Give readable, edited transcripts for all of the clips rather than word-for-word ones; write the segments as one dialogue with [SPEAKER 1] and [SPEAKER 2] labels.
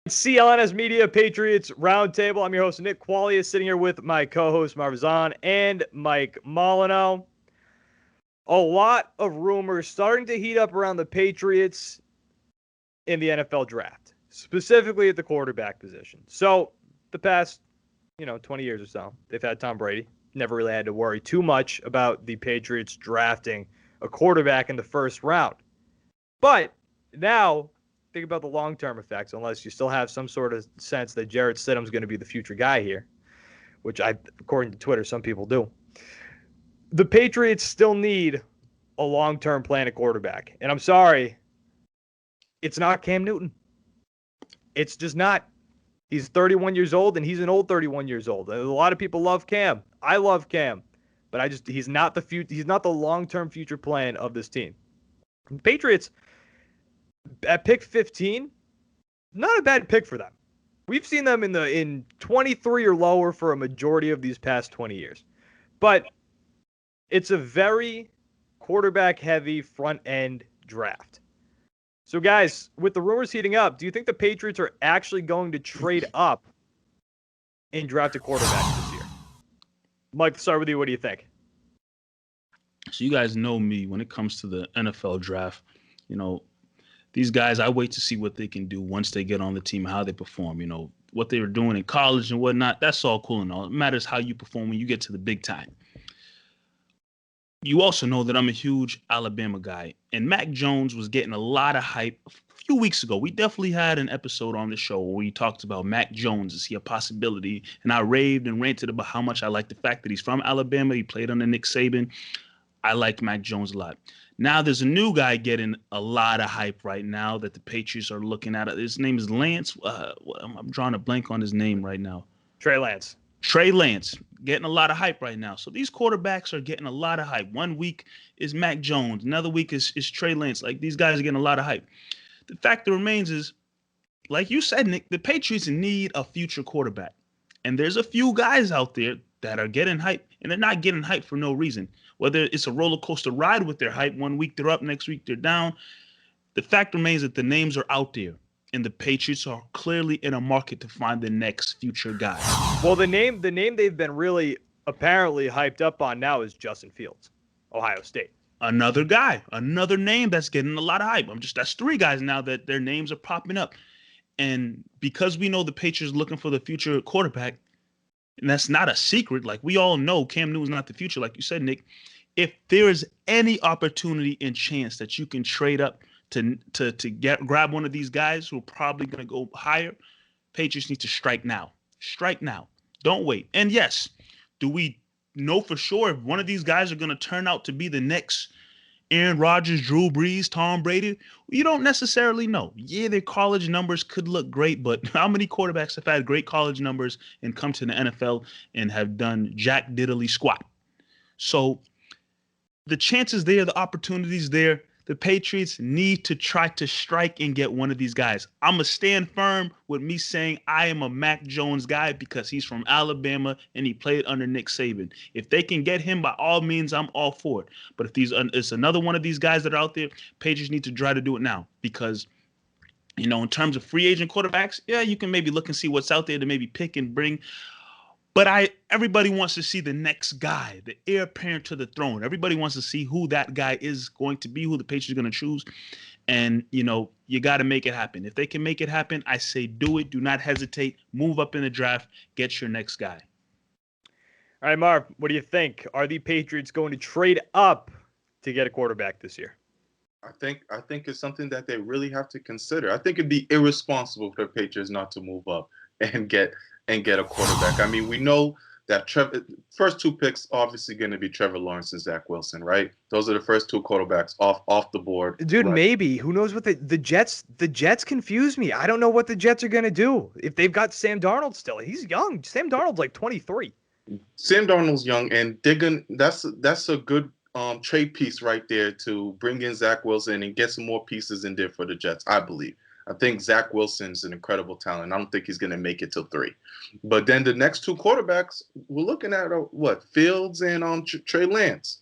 [SPEAKER 1] CLNS Media Patriots Roundtable. I'm your host, Nick Qualia, sitting here with my co-host, Marvazan, and Mike Molyneux. A lot of rumors starting to heat up around the Patriots in the NFL draft, specifically at the quarterback position. So the past, 20 years or so, they've had Tom Brady. Never really had to worry too much about the Patriots drafting a quarterback in the first round. But now, think about the long-term effects, unless you still have some sort of sense that Jarrett Stidham's going to be the future guy here, which according to Twitter, some people do. The Patriots still need a long-term plan at quarterback. And I'm sorry, it's not Cam Newton. It's just not. He's 31 years old, and he's an old 31 years old. And a lot of people love Cam. I love Cam. But he's not the long-term future plan of this team. The Patriots, at pick 15, not a bad pick for them. We've seen them in 23 or lower for a majority of these past 20 years. But it's a very quarterback-heavy front-end draft. So, guys, with the rumors heating up, do you think the Patriots are actually going to trade up and draft a quarterback this year? Mike, let's start with you. What do you think?
[SPEAKER 2] So you guys know me when it comes to the NFL draft. These guys, I wait to see what they can do once they get on the team, how they perform. What they were doing in college and whatnot, that's all cool and all. It matters how you perform when you get to the big time. You also know that I'm a huge Alabama guy, and Mac Jones was getting a lot of hype a few weeks ago. We definitely had an episode on the show where we talked about Mac Jones. Is he a possibility? And I raved and ranted about how much I like the fact that he's from Alabama. He played under Nick Saban. I like Mac Jones a lot. Now there's a new guy getting a lot of hype right now that the Patriots are looking at. His name is Lance. I'm drawing a blank on his name right now.
[SPEAKER 1] Trey Lance.
[SPEAKER 2] Trey Lance getting a lot of hype right now. So these quarterbacks are getting a lot of hype. One week is Mac Jones. Another week is Trey Lance. Like, these guys are getting a lot of hype. The fact that remains is, like you said, Nick, the Patriots need a future quarterback. And there's a few guys out there that are getting hype, and they're not getting hype for no reason. Whether it's a roller coaster ride with their hype, one week they're up, next week they're down. The fact remains that the names are out there, and the Patriots are clearly in a market to find the next future guy.
[SPEAKER 1] Well, the name they've been really apparently hyped up on now is Justin Fields, Ohio State.
[SPEAKER 2] Another guy, another name that's getting a lot of hype. That's three guys now that their names are popping up. And because we know the Patriots looking for the future quarterback, and that's not a secret, like we all know Cam Newton's not the future, like you said, Nick. If there is any opportunity and chance that you can trade up to grab one of these guys who are probably going to go higher, Patriots need to strike now. Strike now. Don't wait. And yes, do we know for sure if one of these guys are going to turn out to be the next Aaron Rodgers, Drew Brees, Tom Brady? You don't necessarily know. Yeah, their college numbers could look great, but how many quarterbacks have had great college numbers and come to the NFL and have done jack diddly squat? So the chances there, the opportunities there. The Patriots need to try to strike and get one of these guys. I'm going to stand firm with me saying I am a Mac Jones guy because he's from Alabama and he played under Nick Saban. If they can get him, by all means, I'm all for it. But if it's another one of these guys that are out there, Patriots need to try to do it now because, in terms of free agent quarterbacks, yeah, you can maybe look and see what's out there to maybe pick and bring. But everybody wants to see the next guy, the heir apparent to the throne. Everybody wants to see who that guy is going to be, who the Patriots are going to choose. And, you got to make it happen. If they can make it happen, I say do it. Do not hesitate. Move up in the draft. Get your next guy.
[SPEAKER 1] All right, Marv, what do you think? Are the Patriots going to trade up to get a quarterback this year?
[SPEAKER 3] I think it's something that they really have to consider. I think it'd be irresponsible for the Patriots not to move up and get a quarterback. I mean, we know that first two picks obviously going to be Trevor Lawrence and Zach Wilson, right? Those are the first two quarterbacks off the board.
[SPEAKER 1] Dude,
[SPEAKER 3] right?
[SPEAKER 1] Maybe. Who knows what the Jets confuse me. I don't know what the Jets are going to do. If they've got Sam Darnold still. He's young. Sam Darnold's like 23.
[SPEAKER 3] Sam Darnold's young, and that's a good trade piece right there to bring in Zach Wilson and get some more pieces in there for the Jets, I believe. I think Zach Wilson's an incredible talent. I don't think he's going to make it till 3. But then the next two quarterbacks, we're looking at Fields and Trey Lance.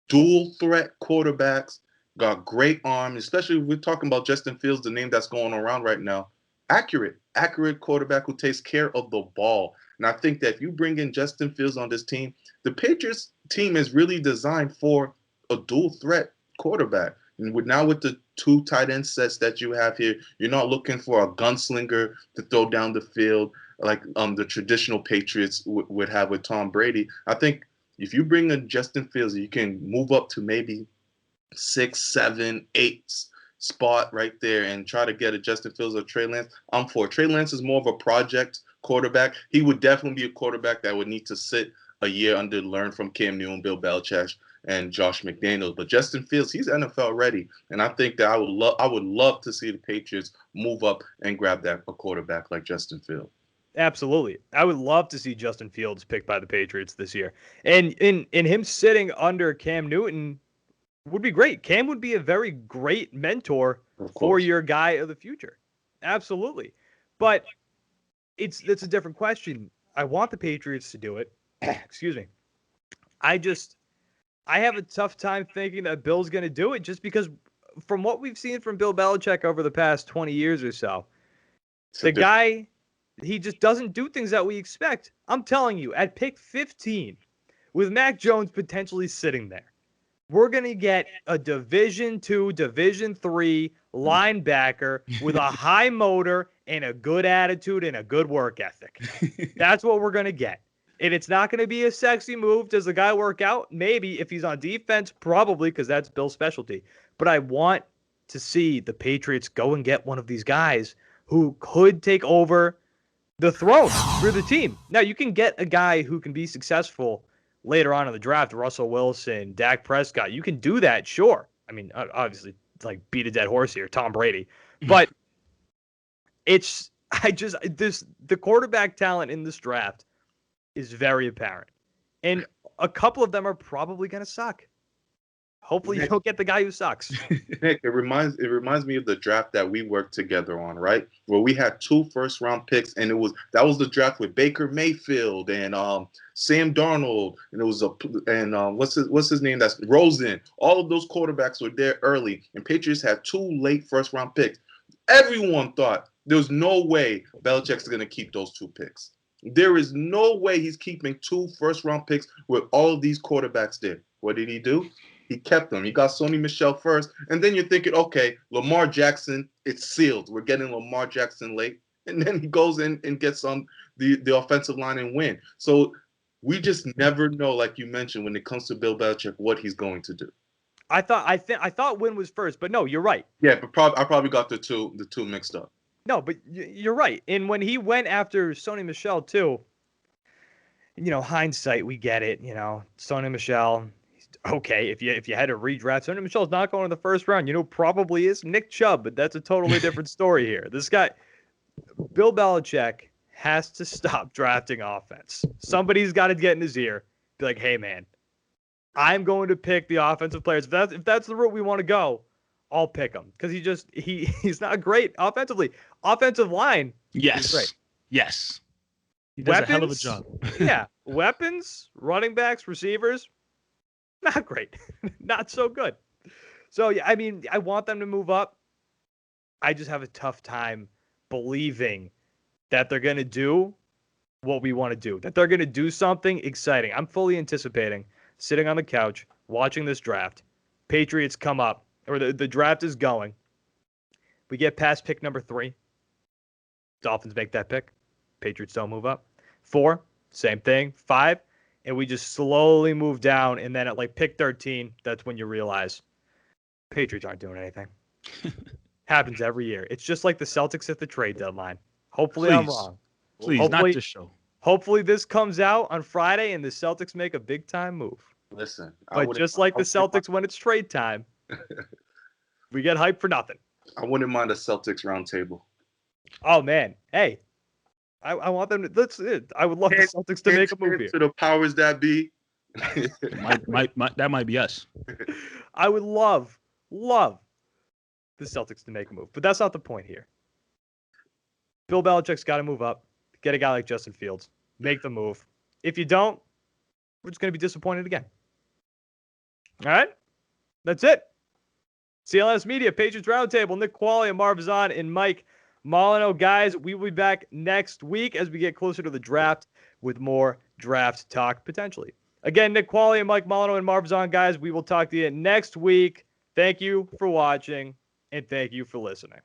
[SPEAKER 3] Dual threat quarterbacks, got great arm, especially if we're talking about Justin Fields, the name that's going around right now. accurate quarterback who takes care of the ball. And I think that if you bring in Justin Fields on this team, the Patriots team is really designed for a dual threat quarterback. And with the 2 tight end sets that you have here, you're not looking for a gunslinger to throw down the field like the traditional Patriots would have with Tom Brady. I think if you bring in Justin Fields, you can move up to maybe 6, 7, 8 spot right there and try to get a Justin Fields or Trey Lance. I'm for it. Trey Lance is more of a project quarterback. He would definitely be a quarterback that would need to sit a year under, learn from Cam Newton, Bill Belichick, and Josh McDaniels. But Justin Fields, he's NFL ready, and I think that I would love to see the Patriots move up and grab a quarterback like Justin Fields.
[SPEAKER 1] Absolutely. I would love to see Justin Fields picked by the Patriots this year. And in him sitting under Cam Newton would be great. Cam would be a very great mentor for your guy of the future. Absolutely. But it's a different question. I want the Patriots to do it. Excuse me. I have a tough time thinking that Bill's going to do it just because from what we've seen from Bill Belichick over the past 20 years or so, the guy, he just doesn't do things that we expect. I'm telling you, at pick 15, with Mac Jones potentially sitting there, we're going to get a Division II, Division III linebacker with a high motor and a good attitude and a good work ethic. That's what we're going to get. And it's not going to be a sexy move. Does the guy work out? Maybe. If he's on defense, probably, because that's Bill's specialty. But I want to see the Patriots go and get one of these guys who could take over the throne for the team. Now, you can get a guy who can be successful later on in the draft, Russell Wilson, Dak Prescott. You can do that, sure. I mean, obviously, like beat a dead horse here, Tom Brady. But the quarterback talent in this draft is very apparent. And a couple of them are probably going to suck. Hopefully you don't get the guy who sucks.
[SPEAKER 3] Nick, it reminds me of the draft that we worked together on, right? Where we had 2 first-round picks, and that was the draft with Baker Mayfield and Sam Darnold, and what's his name? That's Rosen. All of those quarterbacks were there early, and Patriots had 2 late first-round picks. Everyone thought there was no way Belichick's going to keep those 2 picks. There is no way he's keeping 2 first-round picks with all of these quarterbacks there. What did he do? He kept them. He got Sony Michel first. And then you're thinking, okay, Lamar Jackson, it's sealed. We're getting Lamar Jackson late. And then he goes in and gets on the offensive line and win. So we just never know, like you mentioned, when it comes to Bill Belichick, what he's going to do.
[SPEAKER 1] I thought Wynn was first, but no, you're right.
[SPEAKER 3] Yeah, but I probably got the two mixed up.
[SPEAKER 1] No, but you're right. And when he went after Sony Michel too, hindsight, we get it. Sony Michel. Okay, if you had to redraft, Sony Michel's not going in the first round. Probably is Nick Chubb, but that's a totally different story here. This guy, Bill Belichick, has to stop drafting offense. Somebody's got to get in his ear, be like, hey, man, I'm going to pick the offensive players. If that's the route we want to go, I'll pick him. Because he's not great offensively. Offensive line,
[SPEAKER 2] yes,
[SPEAKER 1] great.
[SPEAKER 2] Yes. He does a hell of a job.
[SPEAKER 1] Yeah. Weapons, running backs, receivers, not great. Not so good. So, yeah, I mean, I want them to move up. I just have a tough time believing that they're going to do what we want to do, that they're going to do something exciting. I'm fully anticipating sitting on the couch, watching this draft. Patriots come up, or the draft is going. We get past pick number 3. Dolphins make that pick. Patriots don't move up. 4, same thing. 5, and we just slowly move down. And then at pick 13, that's when you realize Patriots aren't doing anything. Happens every year. It's just like the Celtics at the trade deadline. Hopefully I'm wrong.
[SPEAKER 2] Please, not this show.
[SPEAKER 1] Hopefully this comes out on Friday and the Celtics make a big time move.
[SPEAKER 3] Listen,
[SPEAKER 1] but just like the Celtics when it's trade time, we get hyped for nothing.
[SPEAKER 3] I wouldn't mind a Celtics roundtable.
[SPEAKER 1] Oh man, hey, I want them to. I would love the Celtics to make a move here.
[SPEAKER 3] To the powers that be.
[SPEAKER 2] That might be us.
[SPEAKER 1] I would love the Celtics to make a move, but that's not the point here. Bill Belichick's got to move up, get a guy like Justin Fields, make the move. If you don't, we're just going to be disappointed again. All right? That's it. CLNS Media, Patriots Roundtable, Nick Quaglia, Marv Zahn, and Mike Molyneux. Guys, we will be back next week as we get closer to the draft with more draft talk, potentially. Again, Nick Qualley and Mike Molyneux and Marv Zahn, guys, we will talk to you next week. Thank you for watching, and thank you for listening.